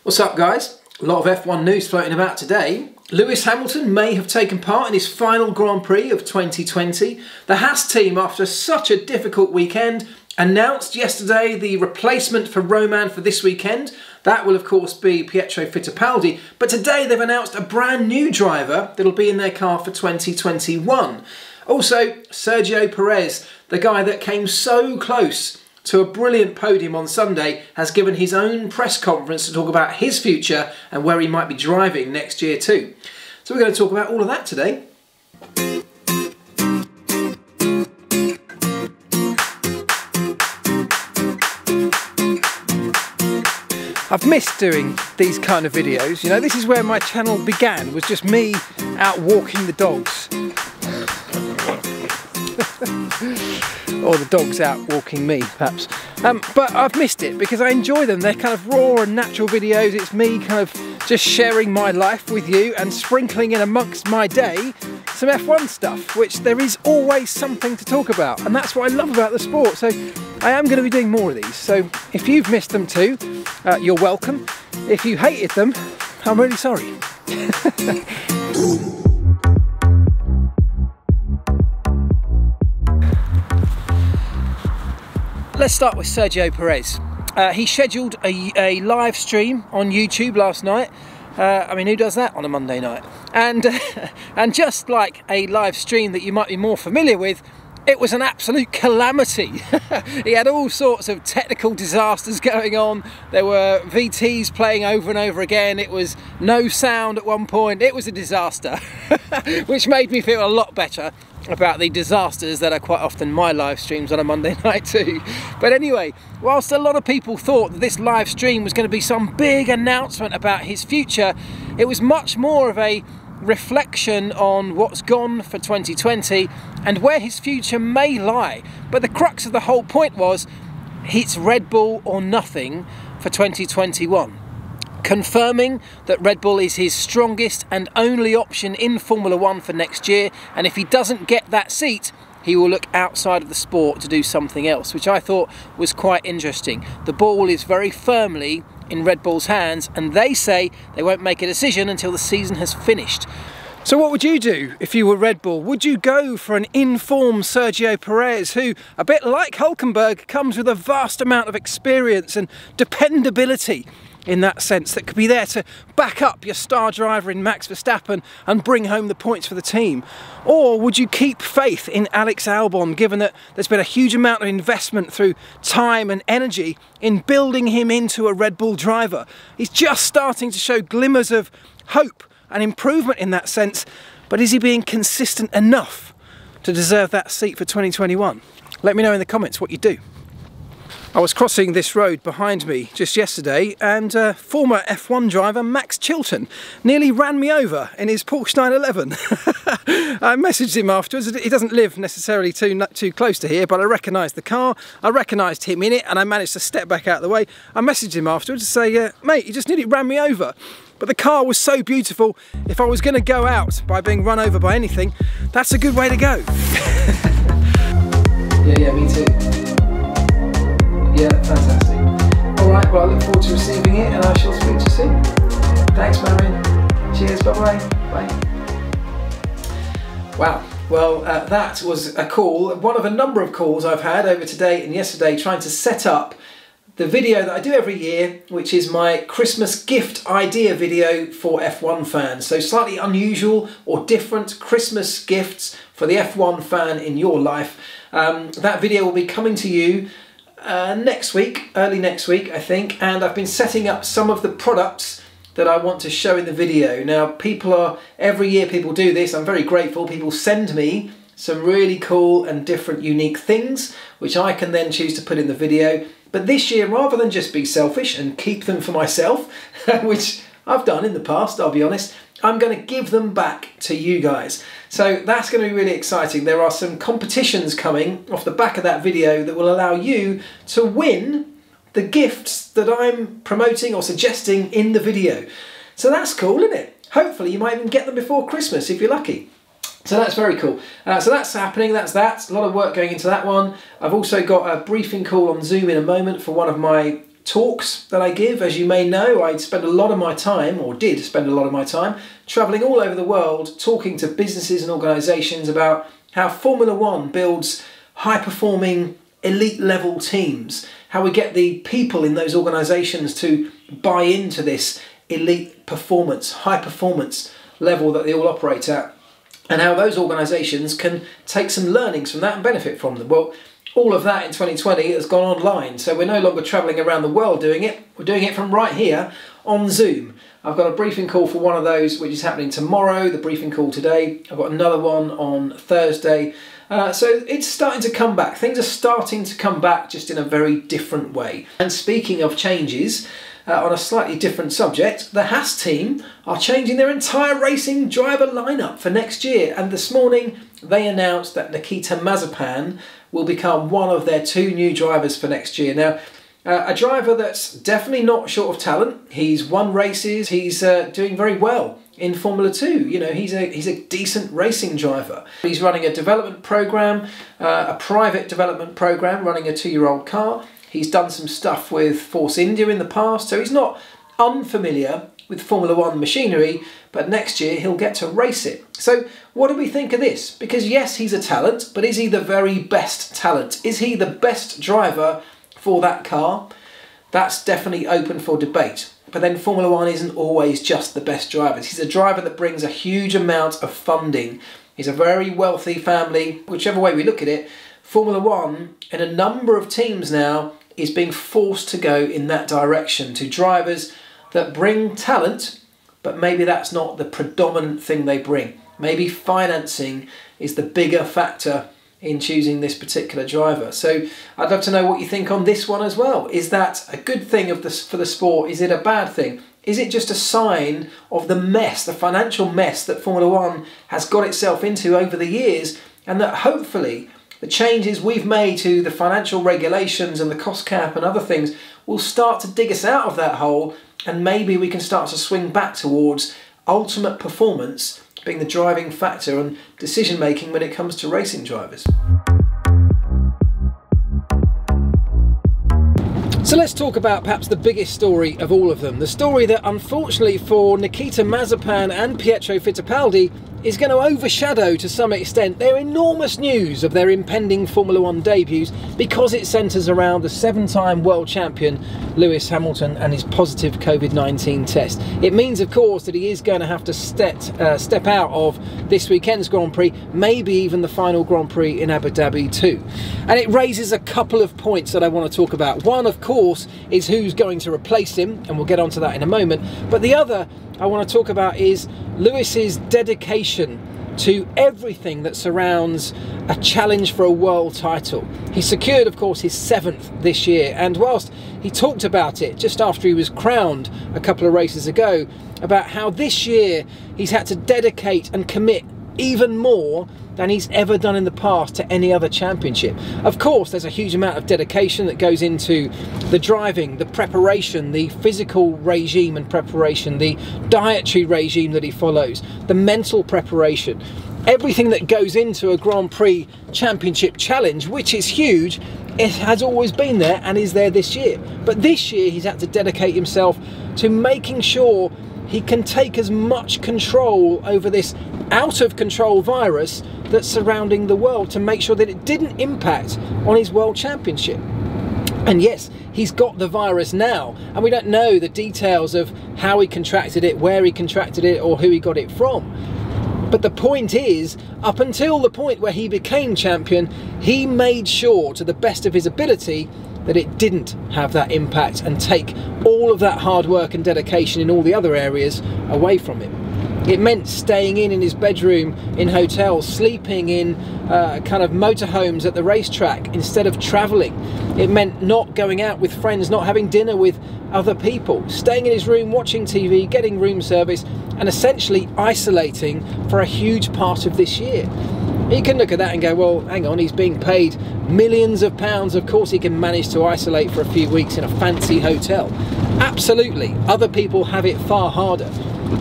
What's up, guys? A lot of F1 news floating about today. Lewis Hamilton may have taken part in his final Grand Prix of 2020. The Haas team, after such a difficult weekend, announced yesterday the replacement for Roman for this weekend. That will of course be Pietro Fittipaldi, but today they've announced a brand new driver that'll be in their car for 2021. Also, Sergio Perez, the guy that came so close to a brilliant podium on Sunday, has given his own press conference to talk about his future and where he might be driving next year too. So we're going to talk about all of that today. I've missed doing these kind of videos. You know, this is where my channel began, was just me out walking the dogs. Or the dogs out walking me, perhaps. But I've missed it because I enjoy them. They're kind of raw and natural videos. It's me kind of just sharing my life with you and sprinkling in amongst my day some F1 stuff, which there is always something to talk about. And that's what I love about the sport. So I am going to be doing more of these. So if you've missed them too, you're welcome. If you hated them, I'm really sorry. Let's start with Sergio Perez. He scheduled a live stream on YouTube last night. I mean, who does that on a Monday night? And just like a live stream that you might be more familiar with, it was an absolute calamity. He had all sorts of technical disasters going on. There were VTs playing over and over again. It was no sound at one point. It was a disaster, which made me feel a lot better about the disasters that are quite often my live streams on a Monday night too. But anyway, whilst a lot of people thought that this live stream was going to be some big announcement about his future, it was much more of a reflection on what's gone for 2020 and where his future may lie. But the crux of the whole point was, it's Red Bull or nothing for 2021. Confirming that Red Bull is his strongest and only option in Formula 1 for next year, and if he doesn't get that seat, he will look outside of the sport to do something else, which I thought was quite interesting. The ball is very firmly in Red Bull's hands, and they say they won't make a decision until the season has finished. So what would you do if you were Red Bull? Would you go for an in-form Sergio Perez, who, a bit like Hülkenberg, comes with a vast amount of experience and dependability in that sense, that could be there to back up your star driver in Max Verstappen and bring home the points for the team? Or would you keep faith in Alex Albon, given that there's been a huge amount of investment through time and energy in building him into a Red Bull driver? He's just starting to show glimmers of hope and improvement in that sense, but is he being consistent enough to deserve that seat for 2021? Let me know in the comments what you do. I was crossing this road behind me just yesterday, and former F1 driver Max Chilton nearly ran me over in his Porsche 911. I messaged him afterwards. He doesn't live necessarily too close to here, but I recognised the car, I recognised him in it, and I managed to step back out of the way. I messaged him afterwards to say, mate, you just nearly ran me over. But the car was so beautiful, if I was going to go out by being run over by anything, that's a good way to go. Yeah, me too. Yeah, fantastic. Alright, well I look forward to receiving it, and I shall speak to you soon. Thanks, Marion. Cheers, bye-bye. Bye. Wow, well that was a call, one of a number of calls I've had over today and yesterday trying to set up the video that I do every year, which is my Christmas gift idea video for F1 fans. So slightly unusual or different Christmas gifts for the F1 fan in your life. That video will be coming to you next week, early next week I think, and I've been setting up some of the products that I want to show in the video. Now every year people do this, I'm very grateful, people send me some really cool and different unique things which I can then choose to put in the video. But this year, rather than just be selfish and keep them for myself, which I've done in the past, I'll be honest, I'm going to give them back to you guys. So that's going to be really exciting. There are some competitions coming off the back of that video that will allow you to win the gifts that I'm promoting or suggesting in the video. So that's cool, isn't it? Hopefully you might even get them before Christmas if you're lucky. So that's very cool. So that's happening, that's that. A lot of work going into that one. I've also got a briefing call on Zoom in a moment for one of my talks that I give. As you may know, I spend a lot of my time, or did spend a lot of my time, travelling all over the world, talking to businesses and organisations about how Formula One builds high-performing, elite-level teams, how we get the people in those organisations to buy into this elite performance, high-performance level that they all operate at, and how those organisations can take some learnings from that and benefit from them. Well, all of that in 2020 has gone online, so we're no longer travelling around the world doing it. We're doing it from right here on Zoom. I've got a briefing call for one of those, which is happening tomorrow, the briefing call today. I've got another one on Thursday. So it's starting to come back. Things are starting to come back, just in a very different way. And speaking of changes, on a slightly different subject, the Haas team are changing their entire racing driver lineup for next year. And this morning they announced that Nikita Mazepin will become one of their 2 new drivers for next year. Now, a driver that's definitely not short of talent. He's won races. He's doing very well in Formula 2. You know, he's a decent racing driver. He's running a development program, a private development program, running a 2-year-old car. He's done some stuff with Force India in the past, so he's not unfamiliar with Formula 1 machinery, but next year he'll get to race it. So what do we think of this? Because yes, he's a talent, but is he the very best talent? Is he the best driver for that car? That's definitely open for debate. But then Formula 1 isn't always just the best drivers. He's a driver that brings a huge amount of funding. He's a very wealthy family. Whichever way we look at it, Formula 1 in a number of teams now is being forced to go in that direction, to drivers that bring talent, but maybe that's not the predominant thing they bring. Maybe financing is the bigger factor in choosing this particular driver. So I'd love to know what you think on this one as well. Is that a good thing for the sport? Is it a bad thing? Is it just a sign of the mess, the financial mess that Formula 1 has got itself into over the years, and that hopefully the changes we've made to the financial regulations and the cost cap and other things will start to dig us out of that hole, and maybe we can start to swing back towards ultimate performance being the driving factor and decision making when it comes to racing drivers. So let's talk about perhaps the biggest story of all of them. The story that unfortunately for Nikita Mazepin and Pietro Fittipaldi is going to overshadow to some extent their enormous news of their impending Formula 1 debuts, because it centres around the 7-time world champion Lewis Hamilton and his positive COVID-19 test. It means, of course, that he is going to have to step out of this weekend's Grand Prix, maybe even the final Grand Prix in Abu Dhabi too. And it raises a couple of points that I want to talk about. One, of course, is who's going to replace him, and we'll get onto that in a moment. But the other I want to talk about is Lewis's dedication to everything that surrounds a challenge for a world title. He secured, of course, his 7th this year, and whilst he talked about it just after he was crowned a couple of races ago, about how this year he's had to dedicate and commit even more than he's ever done in the past to any other championship. Of course, there's a huge amount of dedication that goes into the driving, the preparation, the physical regime and preparation, the dietary regime that he follows, the mental preparation, everything that goes into a Grand Prix championship challenge, which is huge. It has always been there and is there this year. But this year he's had to dedicate himself to making sure he can take as much control over this out of control virus that's surrounding the world, to make sure that it didn't impact on his world championship. And yes, he's got the virus now, and we don't know the details of how he contracted it, where he contracted it, or who he got it from. But the point is, up until the point where he became champion, he made sure to the best of his ability that it didn't have that impact and take all of that hard work and dedication in all the other areas away from him. It meant staying in his bedroom, in hotels, sleeping in kind of motorhomes at the racetrack instead of travelling. It meant not going out with friends, not having dinner with other people, staying in his room, watching TV, getting room service, and essentially isolating for a huge part of this year. You can look at that and go, well, hang on, he's being paid millions of pounds. Of course he can manage to isolate for a few weeks in a fancy hotel. Absolutely, other people have it far harder.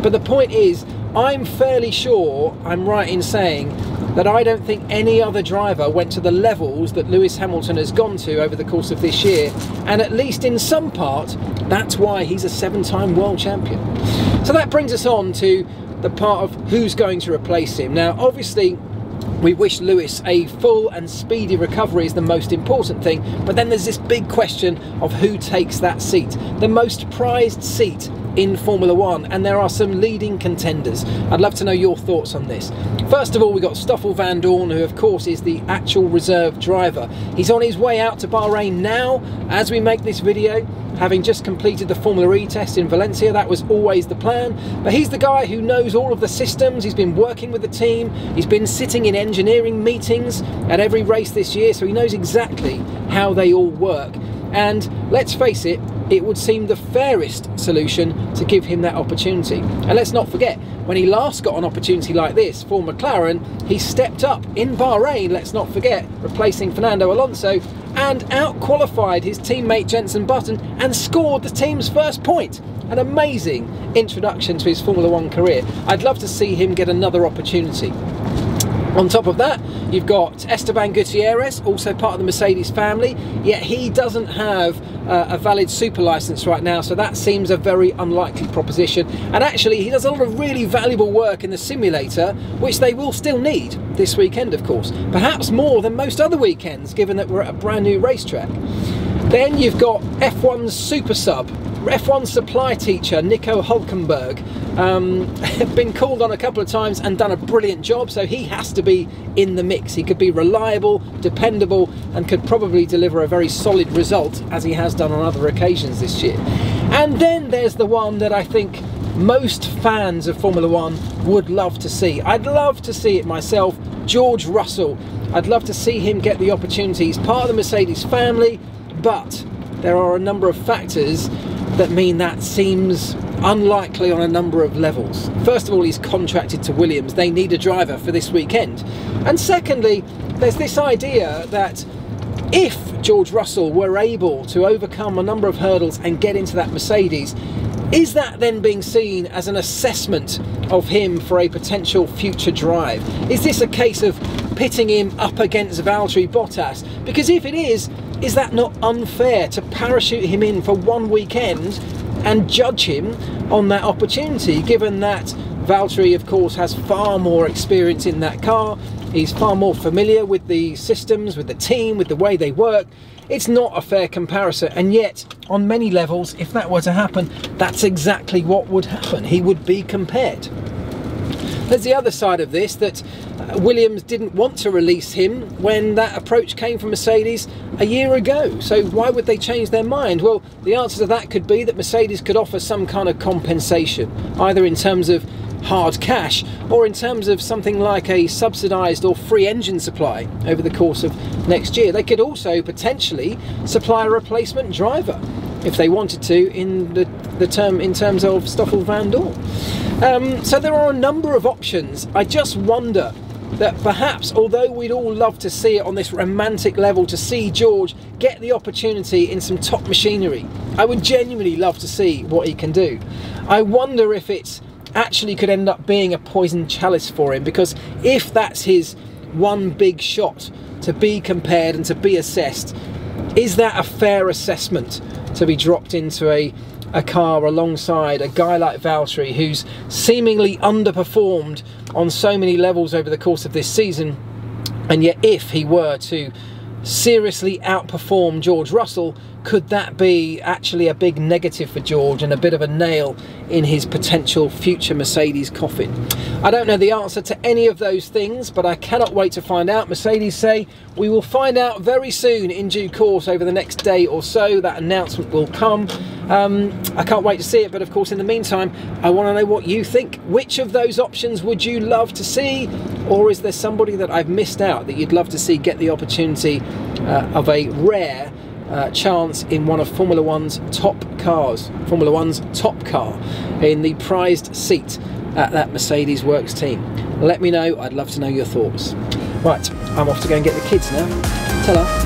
But the point is, I'm fairly sure I'm right in saying that I don't think any other driver went to the levels that Lewis Hamilton has gone to over the course of this year, and at least in some part that's why he's a 7-time world champion. So that brings us on to the part of who's going to replace him. Now obviously we wish Lewis a full and speedy recovery is the most important thing, but then there's this big question of who takes that seat, the most prized seat in Formula One, and there are some leading contenders. I'd love to know your thoughts on this. First of all, we've got Stoffel Vandoorne, who of course is the actual reserve driver. He's on his way out to Bahrain now as we make this video, having just completed the Formula E test in Valencia. That was always the plan, but he's the guy who knows all of the systems. He's been working with the team, he's been sitting in engineering meetings at every race this year, so he knows exactly how they all work. And let's face it, it would seem the fairest solution to give him that opportunity. And let's not forget, when he last got an opportunity like this for McLaren, he stepped up in Bahrain, let's not forget, replacing Fernando Alonso, and out-qualified his teammate Jenson Button and scored the team's first point. An amazing introduction to his Formula One career. I'd love to see him get another opportunity. On top of that, you've got Esteban Gutierrez, also part of the Mercedes family, yet he doesn't have a valid super license right now, so that seems a very unlikely proposition. And actually, he does a lot of really valuable work in the simulator, which they will still need this weekend, of course. Perhaps more than most other weekends, given that we're at a brand new racetrack. Then you've got F1's super sub, F1 supply teacher Nico Hülkenberg, been called on a couple of times and done a brilliant job, so he has to be in the mix. He could be reliable, dependable, and could probably deliver a very solid result, as he has done on other occasions this year. And then there's the one that I think most fans of Formula One would love to see. I'd love to see it myself, George Russell. I'd love to see him get the opportunity. He's part of the Mercedes family, but there are a number of factors that mean that seems unlikely on a number of levels. First of all, he's contracted to Williams. They need a driver for this weekend. And secondly, there's this idea that if George Russell were able to overcome a number of hurdles and get into that Mercedes, is that then being seen as an assessment of him for a potential future drive? Is this a case of pitting him up against Valtteri Bottas? Because if it is that not unfair to parachute him in for one weekend and judge him on that opportunity, given that Valtteri, of course, has far more experience in that car, he's far more familiar with the systems, with the team, with the way they work. It's not a fair comparison, and yet on many levels, if that were to happen, that's exactly what would happen. He would be compared. There's the other side of this, that Williams didn't want to release him when that approach came from Mercedes a year ago. So why would they change their mind? Well, the answer to that could be that Mercedes could offer some kind of compensation, either in terms of hard cash or in terms of something like a subsidised or free engine supply over the course of next year. They could also potentially supply a replacement driver if they wanted to in terms of Stoffel Vandoorne. So there are a number of options. I just wonder that perhaps, although we'd all love to see it on this romantic level, to see George get the opportunity in some top machinery, I would genuinely love to see what he can do. I wonder if it's actually could end up being a poison chalice for him, because if that's his one big shot to be compared and to be assessed, is that a fair assessment to be dropped into a car alongside a guy like Valtteri, who's seemingly underperformed on so many levels over the course of this season? And yet if he were to seriously outperform George Russell, could that be actually a big negative for George and a bit of a nail in his potential future Mercedes coffin? I don't know the answer to any of those things, but I cannot wait to find out. Mercedes say we will find out very soon, in due course, over the next day or so. That announcement will come. I can't wait to see it, but of course in the meantime I want to know what you think. Which of those options would you love to see, or is there somebody that I've missed out that you'd love to see get the opportunity of a rare chance in one of Formula One's top cars, Formula One's top car, in the prized seat at that Mercedes Works team? Let me know, I'd love to know your thoughts. Right, I'm off to go and get the kids now. Ta-ra.